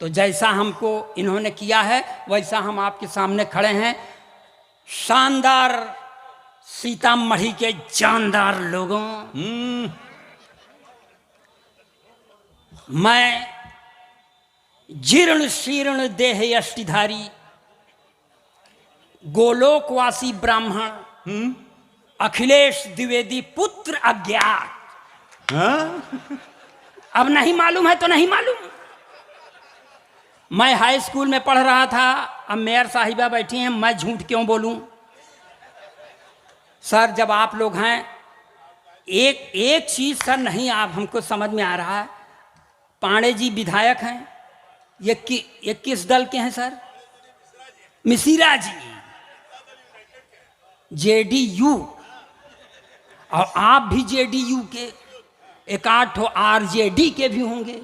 तो जैसा हमको इन्होंने किया है वैसा हम आपके सामने खड़े हैं। शानदार सीतामढ़ी के जानदार लोगों, मैं जीर्ण शीर्ण देह यष्टिधारी गोलोकवासी ब्राह्मण अखिलेश द्विवेदी पुत्र अज्ञात। अब नहीं मालूम है तो नहीं मालूम। मैं हाई स्कूल में पढ़ रहा था, अब मेयर साहिबा बैठी हैं, मैं झूठ क्यों बोलूं? सर जब आप लोग हैं, एक चीज सर नहीं आप हमको समझ में आ रहा है। पांडे जी विधायक हैं, ये किस दल के हैं सर? मिश्रा जी जेडीयू, और आप भी जेडीयू के, एक आठ ठो आरजेडी के भी होंगे,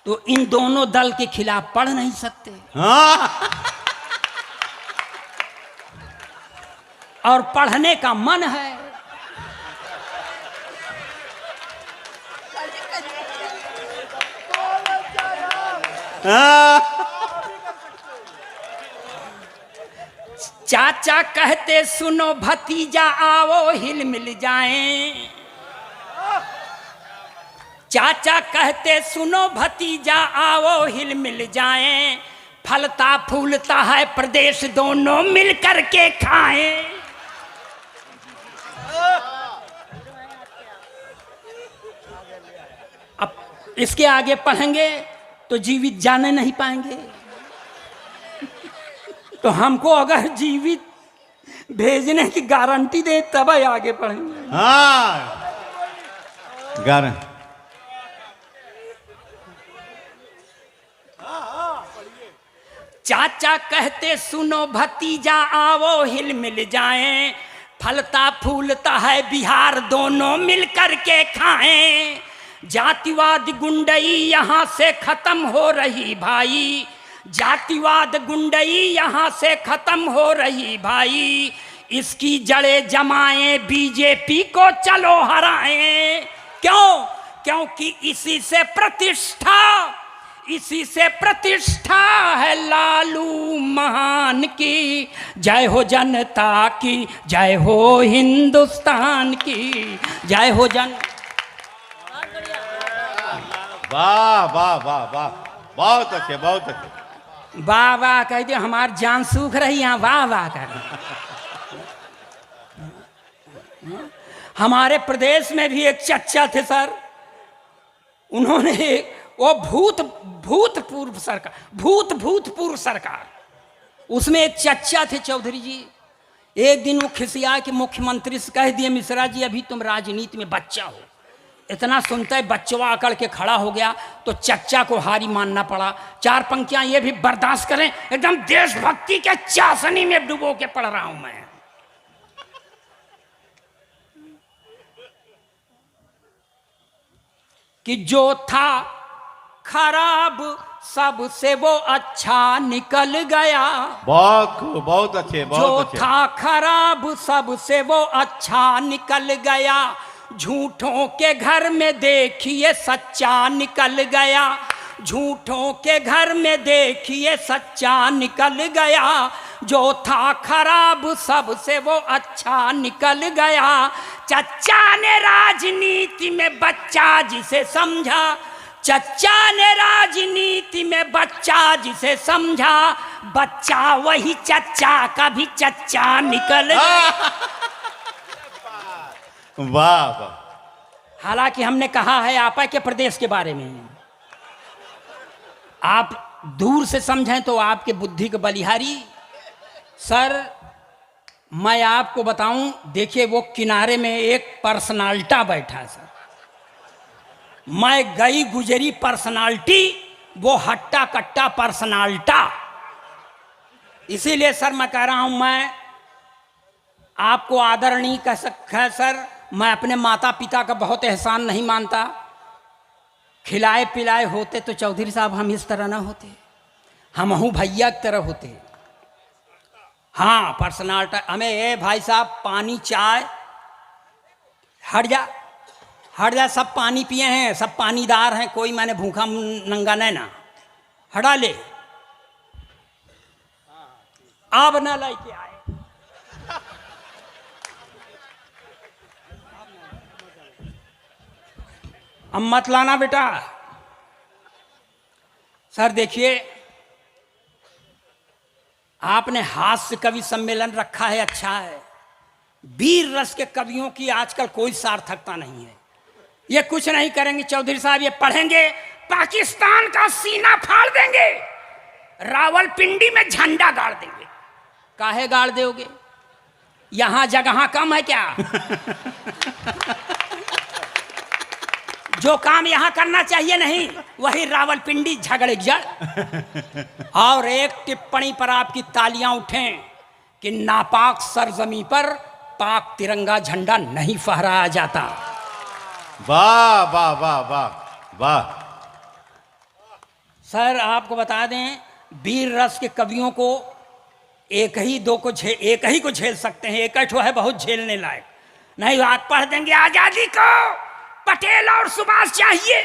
तो इन दोनों दल के खिलाफ पढ़ नहीं सकते। और पढ़ने का मन है। चाचा कहते सुनो भतीजा आओ हिल मिल जाएं, चाचा कहते सुनो भतीजा आओ हिल मिल जाएं, फलता फूलता है प्रदेश दोनों मिल कर के खाएं। अब इसके आगे पढ़ेंगे तो जीवित जाने नहीं पाएंगे, तो हमको अगर जीवित भेजने की गारंटी दे तब ही आगे पढ़ेंगे। गारंटी। चाचा कहते सुनो भतीजा आओ हिल मिल जाएं, फलता फूलता है बिहार दोनों मिल कर के खाएं। जातिवाद गुंडई यहाँ से खत्म हो रही भाई, जातिवाद गुंडई यहाँ से खत्म हो रही भाई, इसकी जड़ें जमाएं बीजेपी को चलो हराएं। क्यों? क्योंकि इसी से प्रतिष्ठा है लालू महान की। जय हो जनता की, जय हो हिंदुस्तान की, जय हो जन। वाह वाह वाह वाह, बहुत अच्छे बहुत अच्छे। वाह वाह कह दिया, हमारी जान सूख रही यहाँ, वाह वाह कर। हमारे प्रदेश में भी एक चच्चा थे सर, उन्होंने वो भूतपूर्व सरकार, उसमें एक चच्चा थे चौधरी जी। एक दिन वो खिसिया के मुख्यमंत्री से कह दिए, मिश्रा जी अभी तुम राजनीति में बच्चा हो। इतना सुनता है बच्चवा अकड़ के खड़ा हो गया, तो चच्चा को हारी मानना पड़ा। चार पंक्तियां ये भी बर्दाश्त करें, एकदम देशभक्ति के चाशनी में डुबो के पढ़ रहा हूं मैं। कि जो था खराब सबसे वो अच्छा निकल गया, बहुत अच्छे जो था खराब सबसे वो अच्छा निकल गया, झूठों के घर में देखिए सच्चा निकल गया, झूठों के घर में देखिए सच्चा निकल गया, जो था खराब सबसे वो अच्छा निकल गया। चच्चा ने राजनीति में बच्चा जिसे समझा, चच्चा ने राजनीति में बच्चा जिसे समझा, बच्चा वही चच्चा का भी चच्चा निकल गया। वाह वाह। हालांकि हमने कहा है आपा के प्रदेश के बारे में, आप दूर से समझें तो आपके बुद्धि के बलिहारी। सर मैं आपको बताऊं, देखिए वो किनारे में एक पर्सनालिटी बैठा सर, मैं गई गुजरी पर्सनालिटी, वो हट्टा कट्टा पर्सनालिटी। इसीलिए सर मैं कह रहा हूं, मैं आपको आदरणीय कह सकता है सर, मैं अपने माता पिता का बहुत एहसान नहीं मानता। खिलाए पिलाए होते तो चौधरी साहब हम इस तरह ना होते, हम हूँ भैया की तरह होते। हाँ पर्सनालिटी हमें, ए भाई साहब पानी चाय, हट जा सब पानी पिए हैं, सब पानीदार हैं, कोई मैंने भूखा नंगा नहीं ना। हटा ले, आप ना लेके आए। अब मत लाना बेटा। सर देखिए, आपने हास्य कवि सम्मेलन रखा है, अच्छा है। वीर रस के कवियों की आजकल कोई सार्थकता नहीं है। ये कुछ नहीं करेंगे चौधरी साहब, ये पढ़ेंगे पाकिस्तान का सीना फाड़ देंगे, रावलपिंडी में झंडा गाड़ देंगे। काहे गाड़ दोगे? यहां जगह कम है क्या? जो काम यहां करना चाहिए नहीं, वही रावलपिंडी झगड़े जड़। और एक टिप्पणी पर आपकी तालियां उठें कि नापाक सरजमी पर पाक तिरंगा झंडा नहीं फहराया जाता। वाह वाह वाह वाह वाह। सर आपको बता दें, वीर रस के कवियों को एक ही को झेल सकते हैं, एक ठो है बहुत झेलने लायक। नहीं आप पढ़ देंगे आजादी को पटेल और सुभाष चाहिए,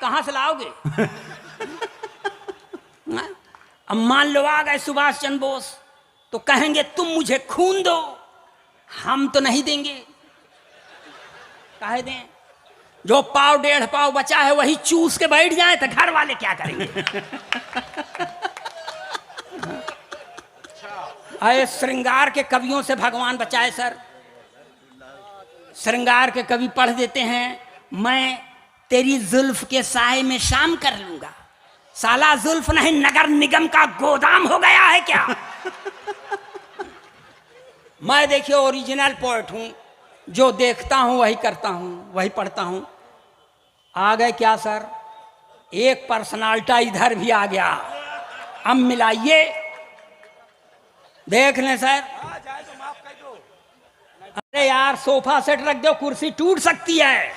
कहां से लाओगे? अब मान लो आ गए सुभाष चंद्र बोस, तो कहेंगे तुम मुझे खून दो, हम तो नहीं देंगे। काहे दें? जो पाव डेढ़ पाव बचा है वही चूस के बैठ जाए तो घर वाले क्या करेंगे? अरे श्रृंगार के कवियों से भगवान बचाए सर। श्रृंगार के कवि पढ़ देते हैं, मैं तेरी जुल्फ के साए में शाम कर लूंगा। साला जुल्फ नहीं, नगर निगम का गोदाम हो गया है क्या? मैं देखिए ओरिजिनल पोएट हूं, जो देखता हूं वही करता हूं, वही पढ़ता हूं। आ गए क्या सर? एक पर्सनालिटी इधर भी आ गया। अब मिलाइए, देख लें सर। अरे यार सोफा सेट रख दो, कुर्सी टूट सकती है।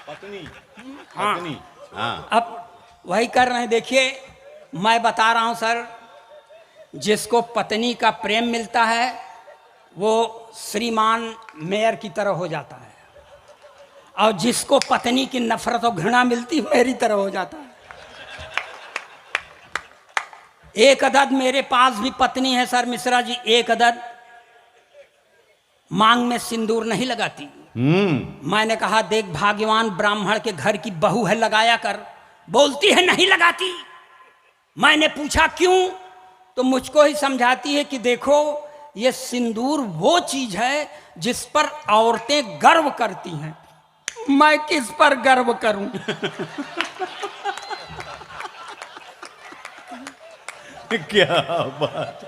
पत्नी हाँ, पत्नी हाँ। अब वही कर रहे हैं। देखिए मैं बता रहा हूं सर, जिसको पत्नी का प्रेम मिलता है वो श्रीमान मेयर की तरह हो जाता है, और जिसको पत्नी की नफरत और घृणा मिलती मेरी तरह हो जाता है। एक अदद मेरे पास भी पत्नी है सर मिश्रा जी, एक अदद मांग में सिंदूर नहीं लगाती। मैंने कहा देख भाग्यवान ब्राह्मण के घर की बहू है, लगाया कर। बोलती है नहीं लगाती। मैंने पूछा क्यों, तो मुझको ही समझाती है कि देखो ये सिंदूर वो चीज है जिस पर औरतें गर्व करती हैं, मैं किस पर गर्व करूं? क्या बात।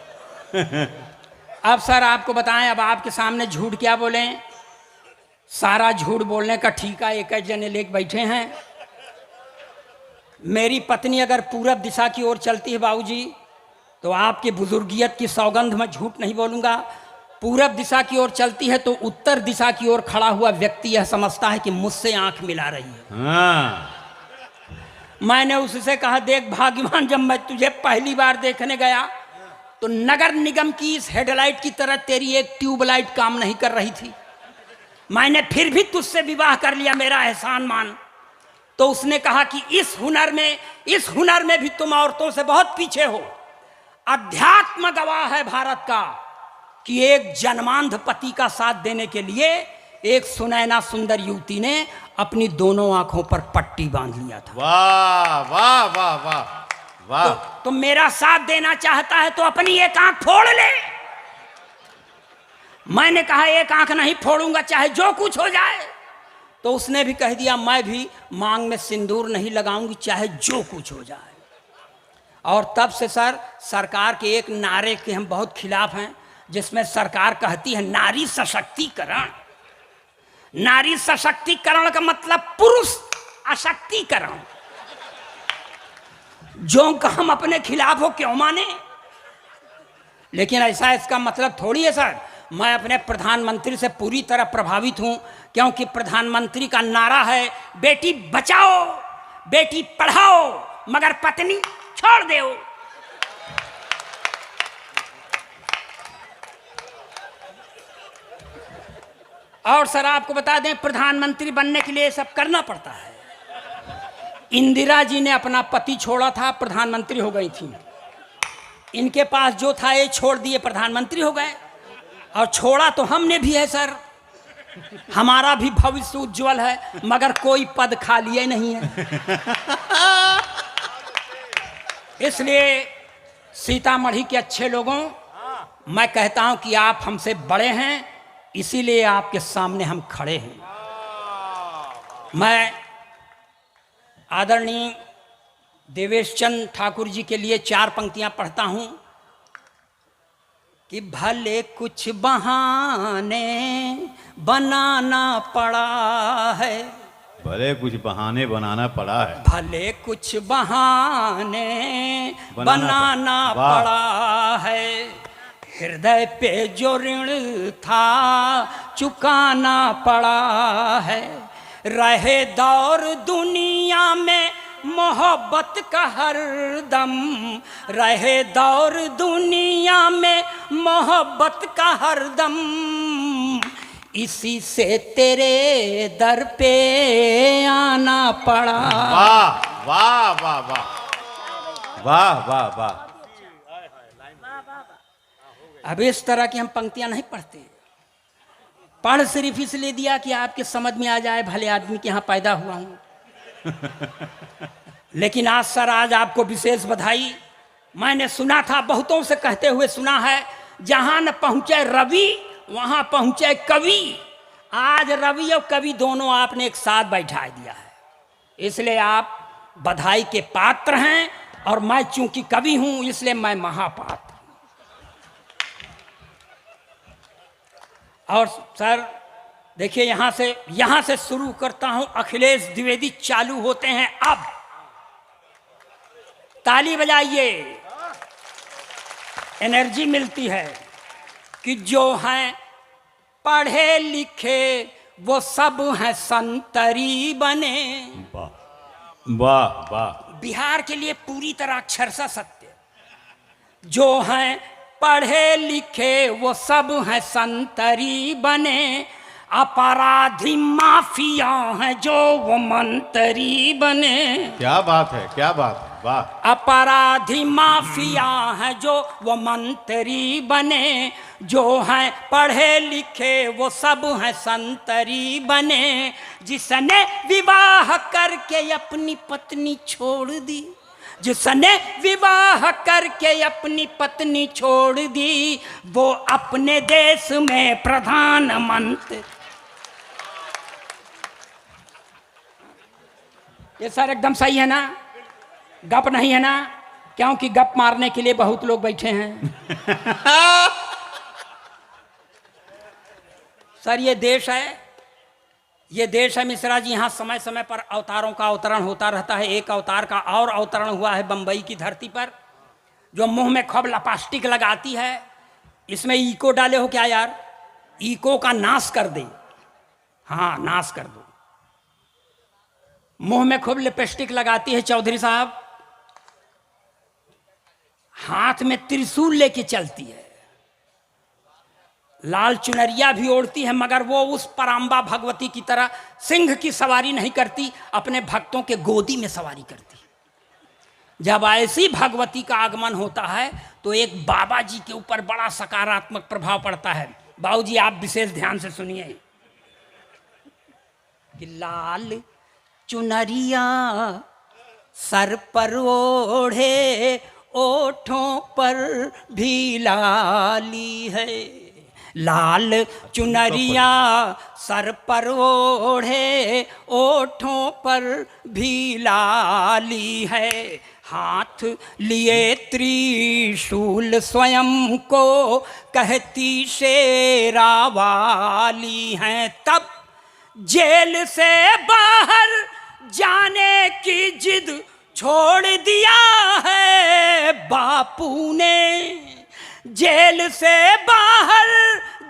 अब सर आपको बताएं, अब आपके सामने झूठ क्या बोलें? सारा झूठ बोलने का ठीका एक जने लेके बैठे हैं। मेरी पत्नी अगर पूरब दिशा की ओर चलती है बाबूजी, तो आपकी बुजुर्गियत की सौगंध में झूठ नहीं बोलूंगा। पूरब दिशा की ओर चलती है तो उत्तर दिशा की ओर खड़ा हुआ व्यक्ति यह समझता है कि मुझसे आंख मिला रही है। हाँ। मैंने उससे कहा देख भाग्यवान, जब मैं तुझे पहली बार देखने गया तो नगर निगम की इस हेडलाइट की तरह तेरी एक ट्यूबलाइट काम नहीं कर रही थी। मैंने फिर भी तुझसे विवाह कर लिया, मेरा एहसान मान। तो उसने कहा कि इस हुनर में भी तुम औरतों से बहुत पीछे हो। अध्यात्म गवाह है भारत का कि एक जन्मांध पति का साथ देने के लिए एक सुनैना सुंदर युवती ने अपनी दोनों आंखों पर पट्टी बांध लिया था। वाह वाह वाह वाह वाह। तो मेरा साथ देना चाहता है तो अपनी एक आंख फोड़ ले। मैंने कहा एक आंख नहीं फोड़ूंगा, चाहे जो कुछ हो जाए। तो उसने भी कह दिया मैं भी मांग में सिंदूर नहीं लगाऊंगी, चाहे जो कुछ हो जाए। और तब से सर सरकार के एक नारे के हम बहुत खिलाफ हैं, जिसमें सरकार कहती है नारी सशक्तिकरण। नारी सशक्तिकरण का मतलब पुरुष अशक्तिकरण। जो का हम अपने खिलाफ हो क्यों माने? लेकिन ऐसा इसका मतलब थोड़ी है सर। मैं अपने प्रधानमंत्री से पूरी तरह प्रभावित हूं, क्योंकि प्रधानमंत्री का नारा है बेटी बचाओ बेटी पढ़ाओ मगर पत्नी छोड़ दो। और सर आपको बता दें, प्रधानमंत्री बनने के लिए सब करना पड़ता है। इंदिरा जी ने अपना पति छोड़ा था, प्रधानमंत्री हो गई थी। इनके पास जो था ये छोड़ दिए, प्रधानमंत्री हो गए। और छोड़ा तो हमने भी है सर, हमारा भी भविष्य उज्जवल है, मगर कोई पद खाली नहीं है। इसलिए सीतामढ़ी के अच्छे लोगों, मैं कहता हूं कि आप हमसे बड़े हैं, इसीलिए आपके सामने हम खड़े हैं। मैं आदरणीय देवेश चंद ठाकुर जी के लिए 4 पंक्तियां पढ़ता हूं कि भले कुछ बहाने बनाना पड़ा है, भले कुछ बहाने बनाना पड़ा है, भले कुछ बहाने बनाना पड़ा है, हृदय पे जो ऋण था चुकाना पड़ा है, रहे दौर दुनिया में मोहब्बत का हरदम, रहे दौर दुनिया में मोहब्बत का हरदम, इसी से तेरे दर पे आना पड़ा। वाह वाह वाह वाह वाह वाह वाह। अब इस तरह की हम पंक्तियां नहीं पढ़ते, पढ़ सिर्फ इसलिए दिया कि आपके समझ में आ जाए, भले आदमी के यहाँ पैदा हुआ हूं। लेकिन आज सर, आज आपको विशेष बधाई। मैंने सुना था, बहुतों से कहते हुए सुना है, जहां न पहुंचे रवि वहां पहुंचे कवि। आज रवि और कवि दोनों आपने एक साथ बैठा दिया है, इसलिए आप बधाई के पात्र हैं। और मैं चूंकि कवि हूं, इसलिए मैं महापात्र। और सर देखिए, यहां से शुरू करता हूं। अखिलेश द्विवेदी चालू होते हैं अब, ताली बजाइए, एनर्जी मिलती है कि जो हैं पढ़े लिखे वो सब हैं संतरी बने। वाह वाह वाह। बिहार के लिए पूरी तरह अक्षरशः सत्य, जो हैं पढ़े लिखे वो सब हैं संतरी बने, अपराधी माफिया हैं जो वो मंत्री बने। क्या बात है, क्या बात है, वाह। अपराधी माफिया हैं जो वो मंत्री बने, जो हैं पढ़े लिखे वो सब हैं संतरी बने, जिसने विवाह करके अपनी पत्नी छोड़ दी, जिसने विवाह करके अपनी पत्नी छोड़ दी, वो अपने देश में प्रधानमंत्री। ये सर एकदम सही है ना, गप नहीं है ना? क्योंकि गप मारने के लिए बहुत लोग बैठे हैं। सर ये देश है मिश्रा जी, यहाँ समय समय पर अवतारों का अवतरण होता रहता है। एक अवतार का और अवतरण हुआ है बंबई की धरती पर, जो मुंह में खूब लपास्टिक लगाती है। इसमें इको डाले हो क्या यार? इको का नाश कर दे, हाँ नाश कर दो। मुंह में खूब लिपस्टिक लगाती है चौधरी साहब, हाथ में त्रिशूल लेके चलती है, लाल चुनरिया भी ओढ़ती है, मगर वो उस पराम्बा भगवती की तरह सिंह की सवारी नहीं करती, अपने भक्तों के गोदी में सवारी करती। जब ऐसी भगवती का आगमन होता है तो एक बाबा जी के ऊपर बड़ा सकारात्मक प्रभाव पड़ता है। बाबू जी आप विशेष ध्यान से सुनिए कि लाल चुनरिया सर पर ओढ़े, ओठों पर भी लाली है, लाल चुनरिया सर पर ओढ़े, ओठों पर भी लाली है, हाथ लिए त्रिशूल स्वयं को कहती शेरा वाली हैं। तब जेल से बाहर जाने की जिद छोड़ दिया है बापू ने, जेल से बाहर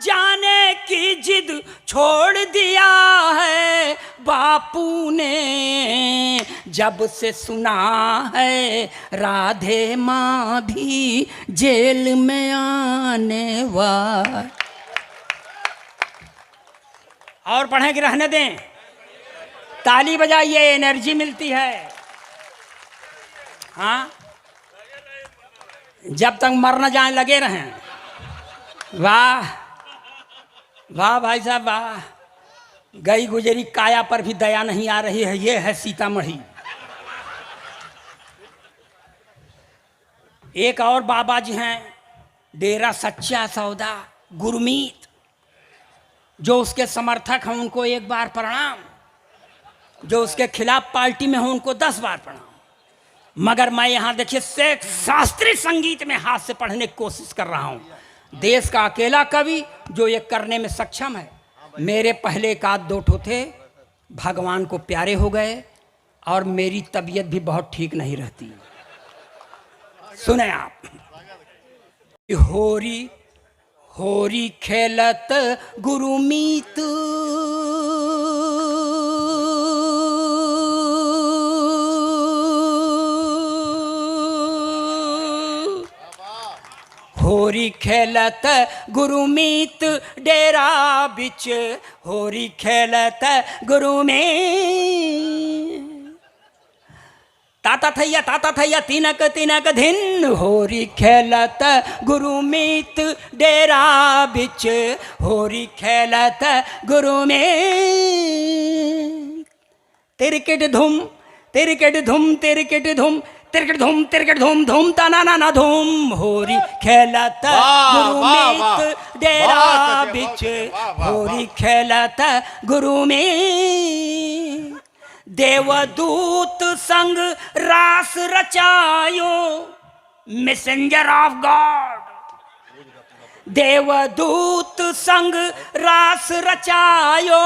जाने की जिद छोड़ दिया है बापू ने, जब से सुना है राधे माँ भी जेल में आने वाली। और पढ़ें कि रहने दें? ताली बजाइए, एनर्जी मिलती है। हाँ, जब तक मर न जाए लगे रहें। वाह वाह भाई साहब वाह, गई गुजरी काया पर भी दया नहीं आ रही है। ये है सीतामढ़ी। एक और बाबा जी हैं, डेरा सच्चा सौदा गुरमीत, जो उसके समर्थक हैं उनको एक बार प्रणाम, जो उसके खिलाफ पार्टी में हो उनको 10 बार प्रणाम। मगर मैं यहाँ देखिए शेख शास्त्रीय संगीत में हाथ से पढ़ने की कोशिश कर रहा हूँ। देश का अकेला कवि जो ये करने में सक्षम है। मेरे पहले एक आध दो ठो थे, भगवान को प्यारे हो गए और मेरी तबीयत भी बहुत ठीक नहीं रहती। सुने आप, होरी होरी खेलत गुरुमीत, होरी खेलत गुरुमीत डेरा बिच, होरी खेलत गुरुमीत। ताता थैया तिनक तिनक धिन, होरी खेलत गुरुमीत डेरा बिच, होरी खेलत गुरुमीत। तिरकिट धुम तिरकिट धुम तिरकिट धुम तिरकिट धुम तिरकिट धुम धूम तना ना धूम, होरी खेलत गुरुमीत डेरा बिच, होरी खेलत गुरुमीत। देवदूत संग रास रचायो, मैसेंजर ऑफ गॉड। देवदूत संग रास रचायो,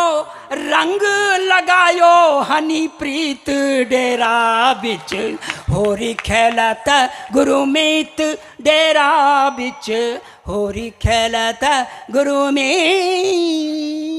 रंग लगायो हनी प्रीत डेरा बिच, होरी खेलत गुरुमीत डेरा बिच, होरी खेलत गुरुमीत।